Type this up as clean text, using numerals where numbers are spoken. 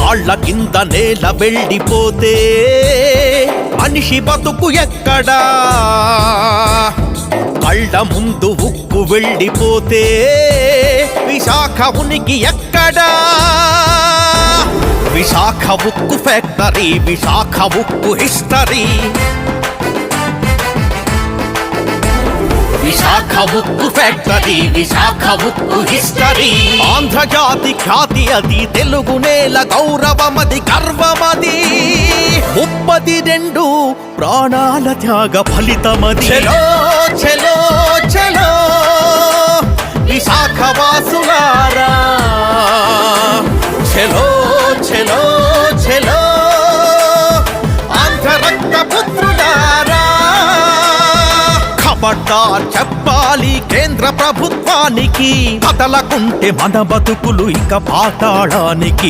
కాళ్ళ కింద నేల వెళ్ళిపోతే మనిషి బతుకు ఎక్కడా? కళ్ళ ముందు ఉక్కు వెళ్ళిపోతే విశాఖ ఉనికి ఎక్కడా? విశాఖ ఉక్కు ఫ్యాక్టరీ, విశాఖ ఉక్కు హిస్టరీ. విశాఖ ఉక్కు ఫ్యాక్టరీ, విశాఖ ఉక్కు హిస్టరీ. ఆంధ్రజాతి ఖ్యాతి అది, తెలుగు నేల గౌరవమది, గర్వమది. 32 ప్రాణాల త్యాగ ఫలితమది. చలో చలో చలో విశాఖ వాసులారా, చలో చలో చలో ఆంధ్ర రక్త పుత్రులారా. ఖబర్దార్ చెప్పాలి కేంద్ర ప్రభుత్వానికి, కదలకుంటే మన బతుకులు ఇక పాతాళానికి.